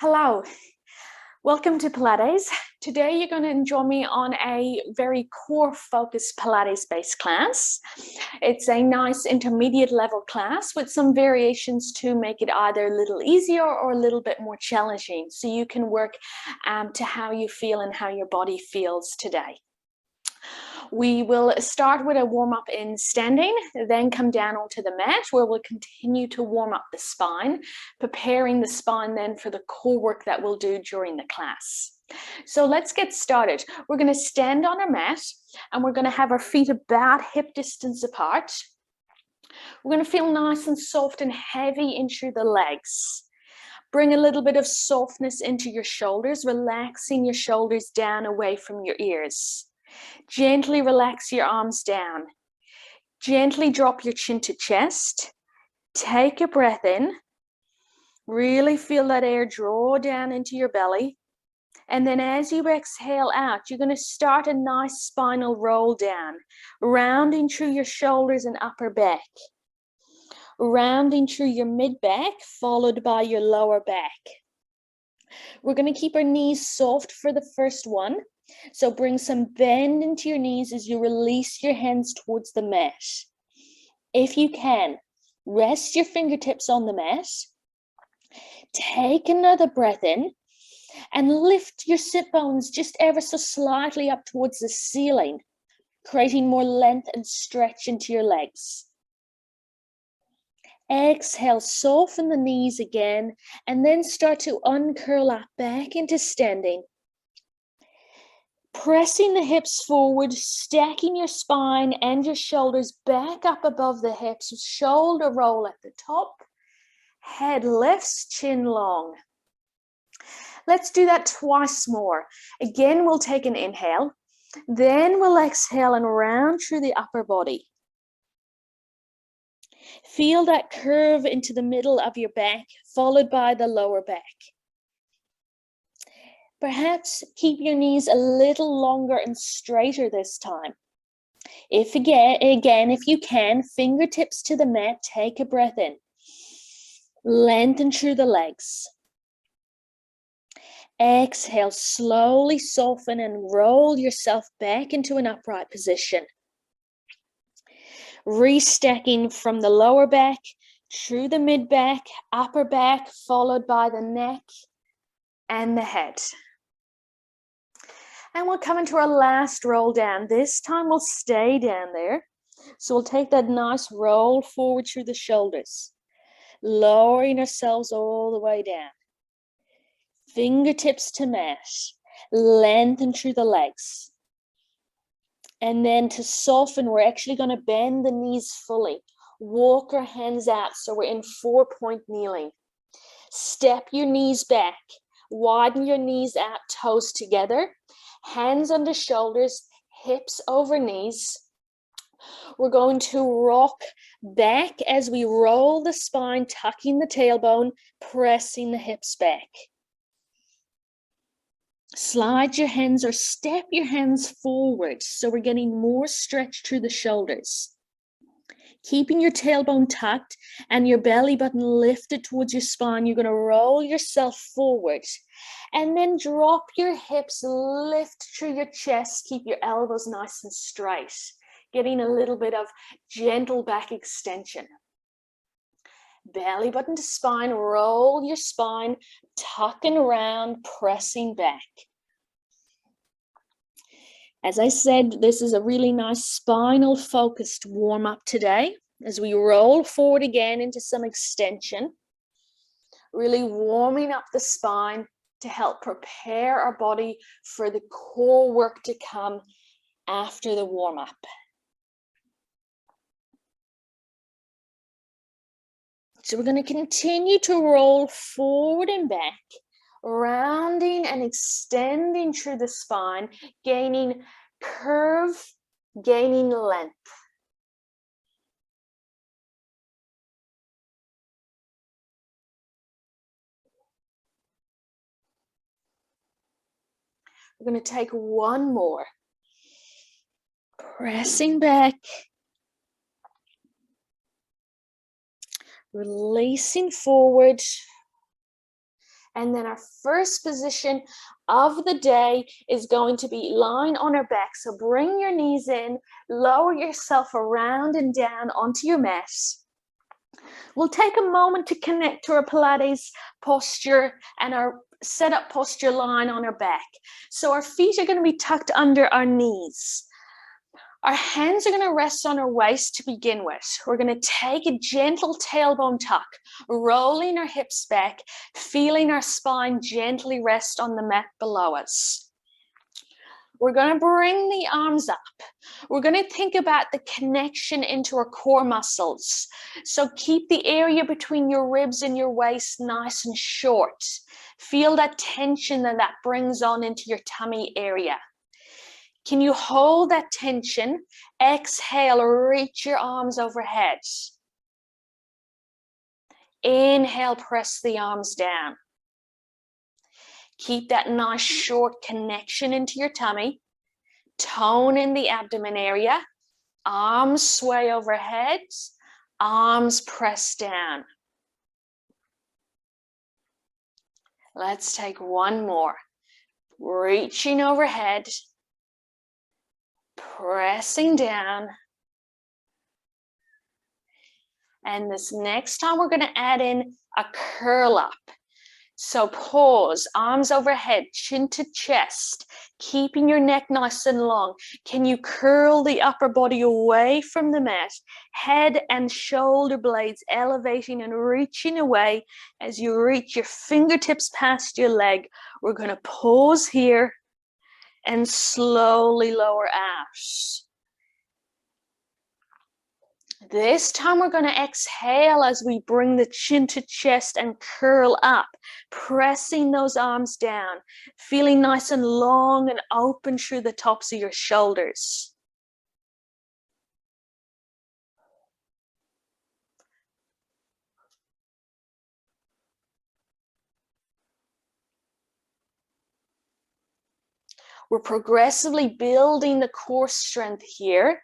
Hello, welcome to Pilates. Today you're going to join me on a very core focused Pilates based class. It's a nice intermediate level class with some variations to make it either a little easier or a little bit more challenging, so you can work to how you feel and how your body feels today. We will start with a warm-up in standing, then come down onto the mat where we'll continue to warm up the spine, preparing the spine then for the core work that we'll do during the class. So let's get started. We're going to stand on our mat and we're going to have our feet about hip distance apart. We're going to feel nice and soft and heavy in through the legs. Bring a little bit of softness into your shoulders, relaxing your shoulders down away from your ears. Gently relax your arms down. Gently drop your chin to chest. Take a breath in. Really feel that air draw down into your belly. And then as you exhale out, you're going to start a nice spinal roll down, rounding through your shoulders and upper back. Rounding through your mid back, followed by your lower back. We're going to keep our knees soft for the first one. So bring some bend into your knees as you release your hands towards the mat. If you can, rest your fingertips on the mat. Take another breath in and lift your sit bones just ever so slightly up towards the ceiling, creating more length and stretch into your legs. Exhale, soften the knees again, and then start to uncurl up back into standing. Pressing the hips forward, stacking your spine and your shoulders back up above the hips, shoulder roll at the top, head lifts, chin long. Let's do that twice more. Again, we'll take an inhale, then we'll exhale and round through the upper body. Feel that curve into the middle of your back, followed by the lower back. Perhaps keep your knees a little longer and straighter this time. If you can, fingertips to the mat, take a breath in. Lengthen through the legs. Exhale, slowly soften and roll yourself back into an upright position. Restacking from the lower back, through the mid back, upper back, followed by the neck and the head. And we'll come into our last roll down. This time we'll stay down there. So we'll take that nice roll forward through the shoulders, lowering ourselves all the way down. Fingertips to mat, lengthen through the legs. And then to soften, we're actually going to bend the knees fully. Walk our hands out so we're in 4-point kneeling. Step your knees back. Widen your knees out, toes together. Hands under shoulders, hips over knees. We're going to rock back as we roll the spine, tucking the tailbone, pressing the hips back. Slide your hands or step your hands forward so we're getting more stretch through the shoulders. Keeping your tailbone tucked and your belly button lifted towards your spine, you're going to roll yourself forward. And then drop your hips, lift through your chest, keep your elbows nice and straight, getting a little bit of gentle back extension. Belly button to spine, roll your spine, tucking around, pressing back. As I said, this is a really nice spinal focused warm up today as we roll forward again into some extension, really warming up the spine to help prepare our body for the core work to come after the warm up. So we're going to continue to roll forward and back, rounding and extending through the spine, gaining curve, gaining length. We're going to take one more. Pressing back. Releasing forward. And then our first position of the day is going to be lying on our back. So bring your knees in, lower yourself around and down onto your mat. We'll take a moment to connect to our Pilates posture and our setup posture lying on our back. So our feet are going to be tucked under our knees. Our hands are going to rest on our waist to begin with. We're going to take a gentle tailbone tuck, rolling our hips back, feeling our spine gently rest on the mat below us. We're going to bring the arms up. We're going to think about the connection into our core muscles. So keep the area between your ribs and your waist nice and short. Feel that tension that brings on into your tummy area. Can you hold that tension? Exhale, reach your arms overhead. Inhale, press the arms down. Keep that nice short connection into your tummy. Tone in the abdomen area. Arms sway overhead. Arms press down. Let's take one more. Reaching overhead. Pressing down. And this next time we're going to add in a curl up. So pause, arms overhead, chin to chest, keeping your neck nice and long. Can you curl the upper body away from the mat? Head and shoulder blades elevating and reaching away as you reach your fingertips past your leg. We're going to pause here and slowly lower out. This time we're going to exhale as we bring the chin to chest and curl up, pressing those arms down, feeling nice and long and open through the tops of your shoulders. We're progressively building the core strength here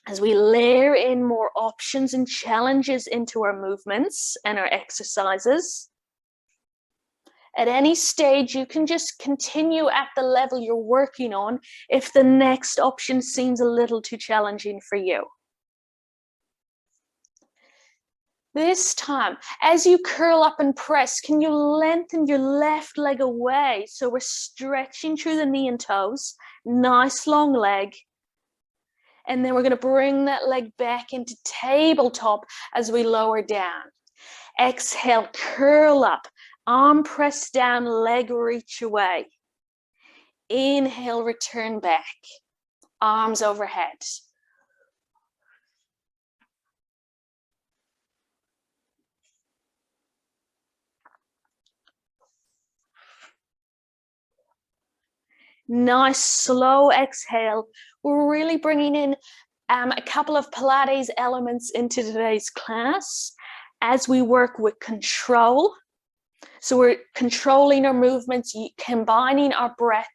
as we layer in more options and challenges into our movements and our exercises. At any stage, you can just continue at the level you're working on if the next option seems a little too challenging for you. This time, as you curl up and press, can you lengthen your left leg away? So we're stretching through the knee and toes, nice long leg. And then we're going to bring that leg back into tabletop as we lower down. Exhale, curl up, arm press down, leg reach away. Inhale, return back, arms overhead. Nice, slow exhale. We're really bringing in a couple of Pilates elements into today's class as we work with control. So we're controlling our movements, combining our breath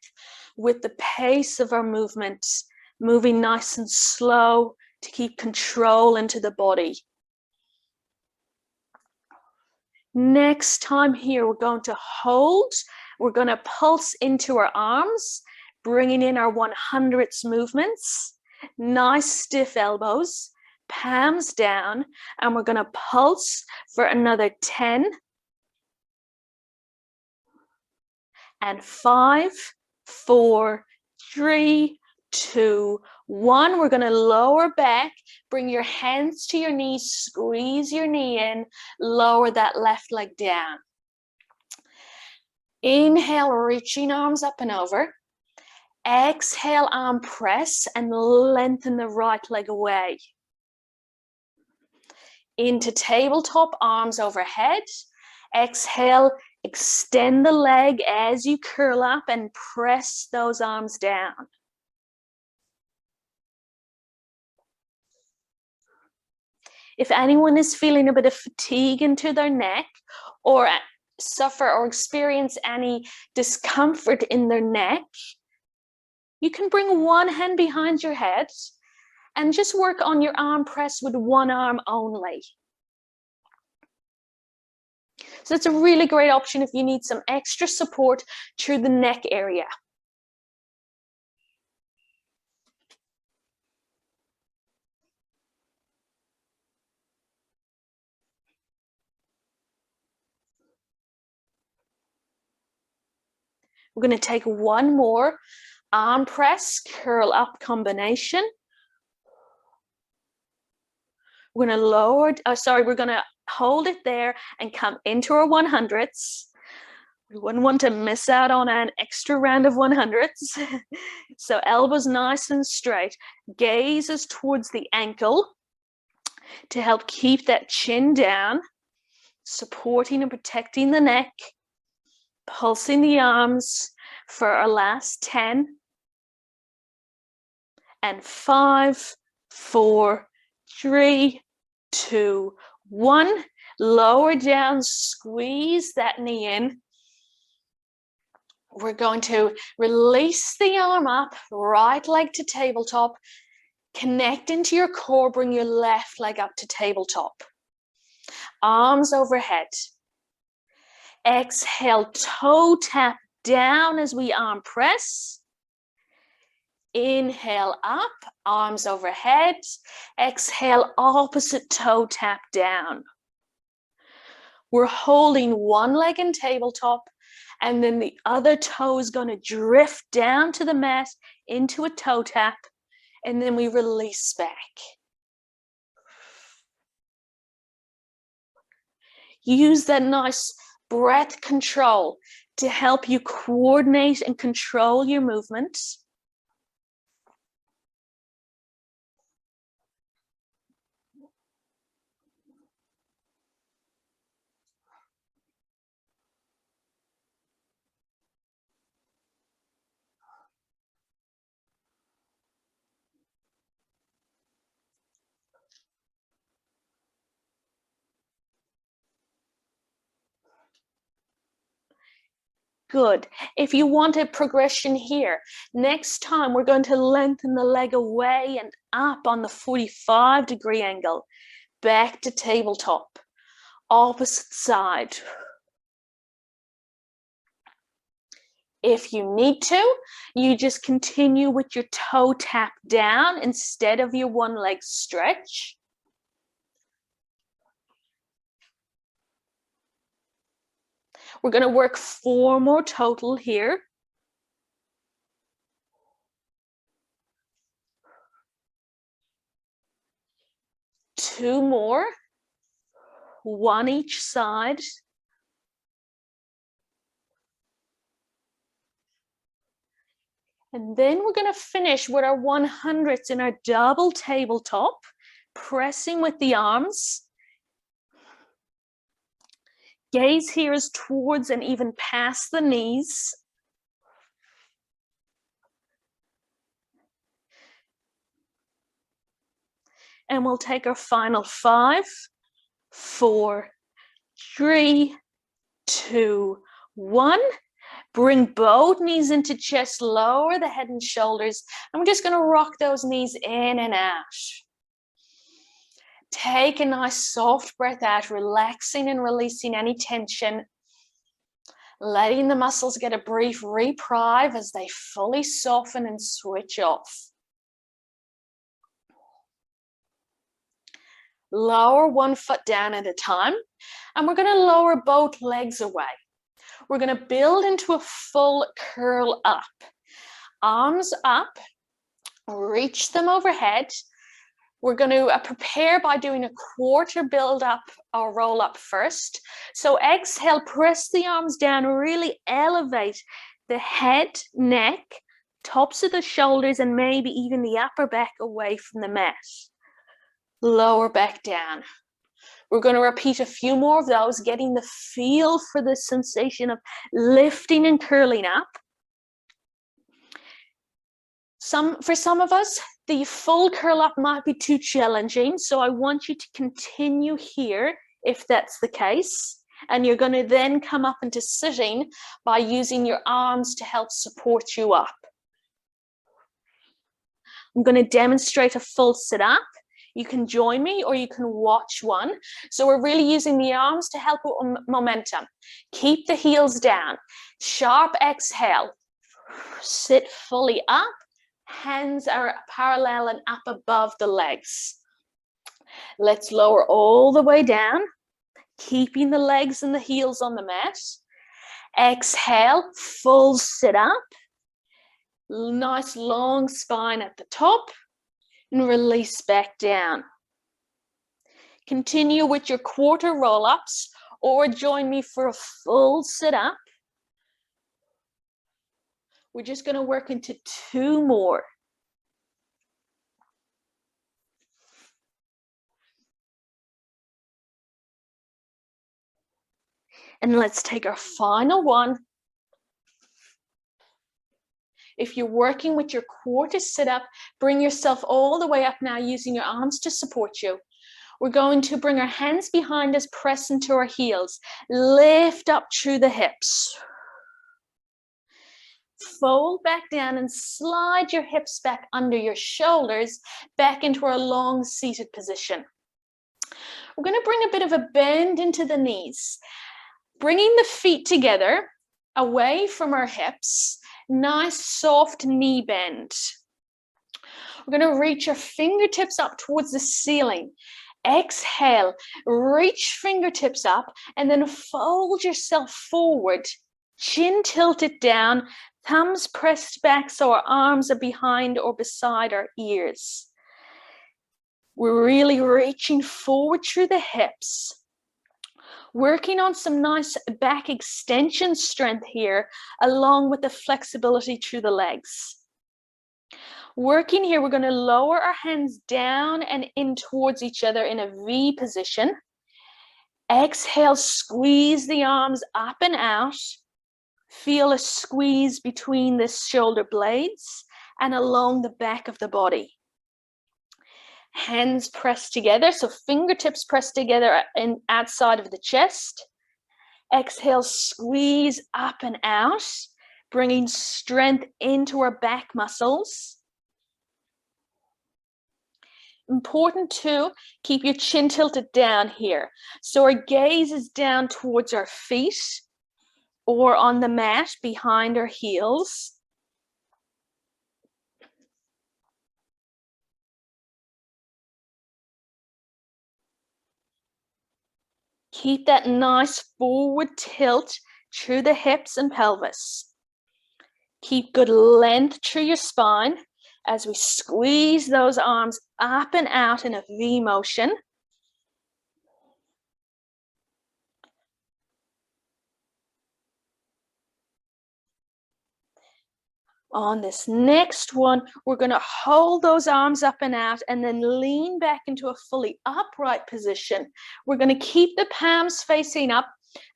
with the pace of our movements, moving nice and slow to keep control into the body. Next time here, we're going to hold. We're going to pulse into our arms, bringing in our 100th movements. Nice stiff elbows, palms down, and we're going to pulse for another 10. And 5, 4, 3, 2, 1. We're going to lower back, bring your hands to your knees, squeeze your knee in, lower that left leg down. Inhale, reaching arms up and over. Exhale, arm press and lengthen the right leg away. Into tabletop, arms overhead. Exhale, extend the leg as you curl up and press those arms down. If anyone is feeling a bit of fatigue into their neck or suffer or experience any discomfort in their neck, you can bring one hand behind your head and just work on your arm press with one arm only. So it's a really great option if you need some extra support through the neck area. We're going to take one more arm press, curl up combination. We're going to lower, we're going to hold it there and come into our 100s. We wouldn't want to miss out on an extra round of 100s. So elbows nice and straight. Gaze is towards the ankle to help keep that chin down, supporting and protecting the neck. Pulsing the arms for our last 10. And 5, 4, 3, 2, 1. Lower down, squeeze that knee in. We're going to release the arm up, right leg to tabletop. Connect into your core, bring your left leg up to tabletop. Arms overhead. Exhale, toe tap down as we arm press. Inhale up, arms overhead. Exhale, opposite toe tap down. We're holding one leg in tabletop, and then the other toe is going to drift down to the mat into a toe tap, and then we release back. Use that nice breath control to help you coordinate and control your movements. Good. If you want a progression here, next time we're going to lengthen the leg away and up on the 45-degree angle, back to tabletop, opposite side. If you need to, you just continue with your toe tap down instead of your one leg stretch. We're going to work 4 more total here. Two more, one each side. And then we're going to finish with our 100s in our double tabletop, pressing with the arms. Gaze here is towards and even past the knees. And we'll take our final 5, 4, 3, 2, 1. Bring both knees into chest, lower the head and shoulders. And we're just going to rock those knees in and out. Take a nice soft breath out, relaxing and releasing any tension. Letting the muscles get a brief reprieve as they fully soften and switch off. Lower one foot down at a time. And we're going to lower both legs away. We're going to build into a full curl up. Arms up. Reach them overhead. We're going to prepare by doing a quarter build up or roll up first. So exhale, press the arms down, really elevate the head, neck, tops of the shoulders, and maybe even the upper back away from the mat. Lower back down. We're going to repeat a few more of those, getting the feel for the sensation of lifting and curling up. For some of us, the full curl up might be too challenging, so I want you to continue here if that's the case. And you're going to then come up into sitting by using your arms to help support you up. I'm going to demonstrate a full sit up. You can join me or you can watch one. So we're really using the arms to help with momentum. Keep the heels down. Sharp exhale. Sit fully up. Hands are parallel and up above the legs. Let's lower all the way down, keeping the legs and the heels on the mat. Exhale, full sit up. Nice long spine at the top, and release back down. Continue with your quarter roll-ups or join me for a full sit up. We're just going to work into 2 more. And let's take our final one. If you're working with your quarter sit up, bring yourself all the way up now using your arms to support you. We're going to bring our hands behind us, press into our heels. Lift up through the hips. Fold back down and slide your hips back under your shoulders, back into our long seated position. We're going to bring a bit of a bend into the knees. Bringing the feet together, away from our hips. Nice soft knee bend. We're going to reach our fingertips up towards the ceiling. Exhale, reach fingertips up and then fold yourself forward. Chin tilted down, thumbs pressed back so our arms are behind or beside our ears. We're really reaching forward through the hips. Working on some nice back extension strength here, along with the flexibility through the legs. Working here, we're going to lower our hands down and in towards each other in a V position. Exhale, squeeze the arms up and out. Feel a squeeze between the shoulder blades and along the back of the body. Hands pressed together, so fingertips pressed together and outside of the chest. Exhale, squeeze up and out, bringing strength into our back muscles. Important to keep your chin tilted down here. So our gaze is down towards our feet or on the mat behind our heels. Keep that nice forward tilt through the hips and pelvis. Keep good length through your spine as we squeeze those arms up and out in a V motion. On this next one, we're going to hold those arms up and out and then lean back into a fully upright position. We're going to keep the palms facing up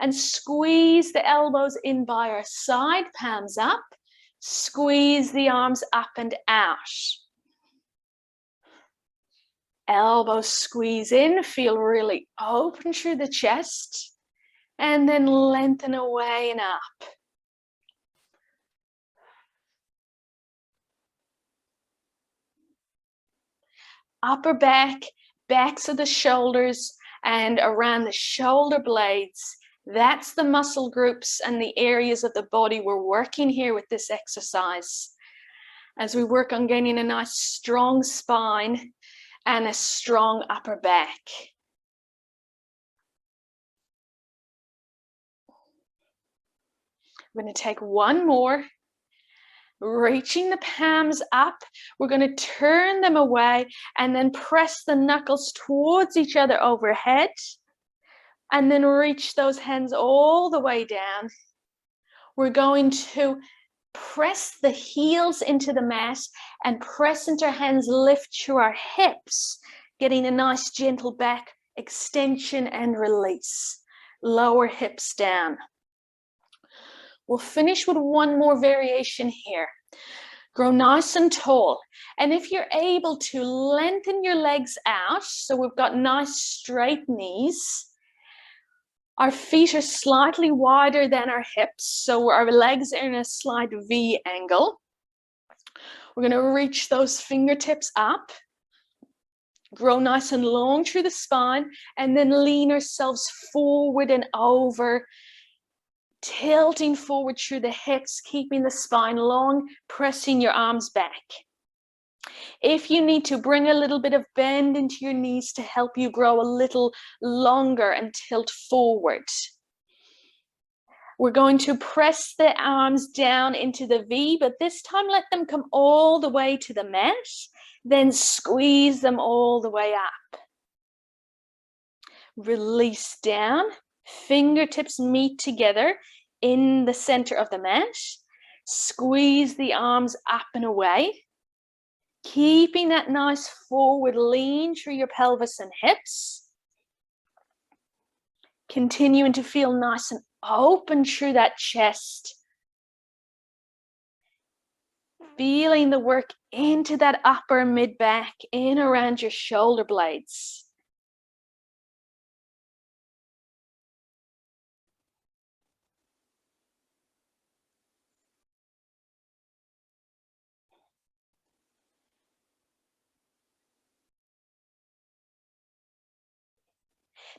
and squeeze the elbows in by our side, palms up. Squeeze the arms up and out. Elbows squeeze in, feel really open through the chest, and then lengthen away and up. Upper back, backs of the shoulders, and around the shoulder blades. That's the muscle groups and the areas of the body we're working here with this exercise. As we work on gaining a nice strong spine and a strong upper back. We're going to take one more. Reaching the palms up, we're going to turn them away and then press the knuckles towards each other overhead. And then reach those hands all the way down. We're going to press the heels into the mat and press into our hands, lift through our hips, getting a nice gentle back extension and release. Lower hips down. We'll finish with one more variation here. Grow nice and tall. And if you're able to lengthen your legs out, so we've got nice straight knees. Our feet are slightly wider than our hips, so our legs are in a slight V angle. We're going to reach those fingertips up. Grow nice and long through the spine, and then lean ourselves forward and over, tilting forward through the hips, keeping the spine long, pressing your arms back. If you need to, bring a little bit of bend into your knees to help you grow a little longer and tilt forward. We're going to press the arms down into the V, but this time let them come all the way to the mat, then squeeze them all the way up. Release down, fingertips meet together in the center of the mat. Squeeze the arms up and away, keeping that nice forward lean through your pelvis and hips. Continuing to feel nice and open through that chest. Feeling the work into that upper mid-back, in around your shoulder blades.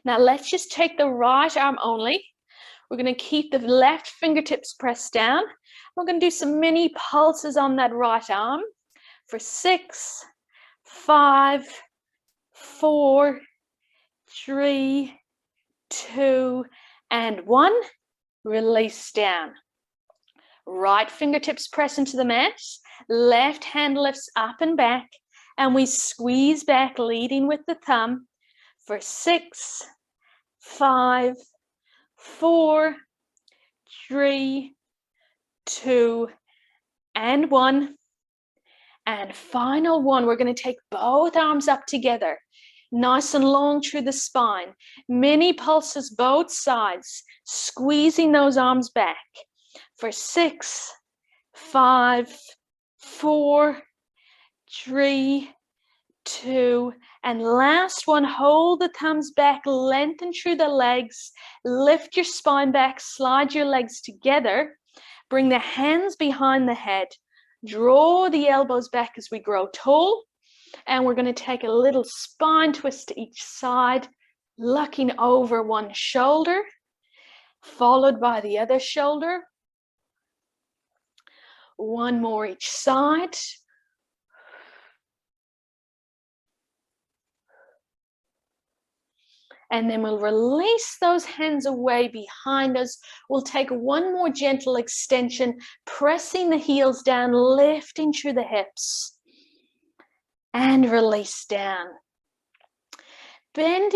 Now let's just take the right arm only. We're going to keep the left fingertips pressed down. We're going to do some mini pulses on that right arm for 6, 5, 4, 3, 2, and 1. Release down. Right fingertips press into the mat. Left hand lifts up and back, and we squeeze back, leading with the thumb for 6, 5, 4, 3, 2, and 1. And final one, we're going to take both arms up together, nice and long through the spine. Mini pulses both sides, squeezing those arms back for 6, 5, 4, 3, 2, and last one. Hold the thumbs back, lengthen through the legs, lift your spine back, slide your legs together, bring the hands behind the head, draw the elbows back as we grow tall, and we're going to take a little spine twist to each side, looking over one shoulder, followed by the other shoulder. One more each side. And then we'll release those hands away behind us. We'll take one more gentle extension, pressing the heels down, lifting through the hips. And release down. Bend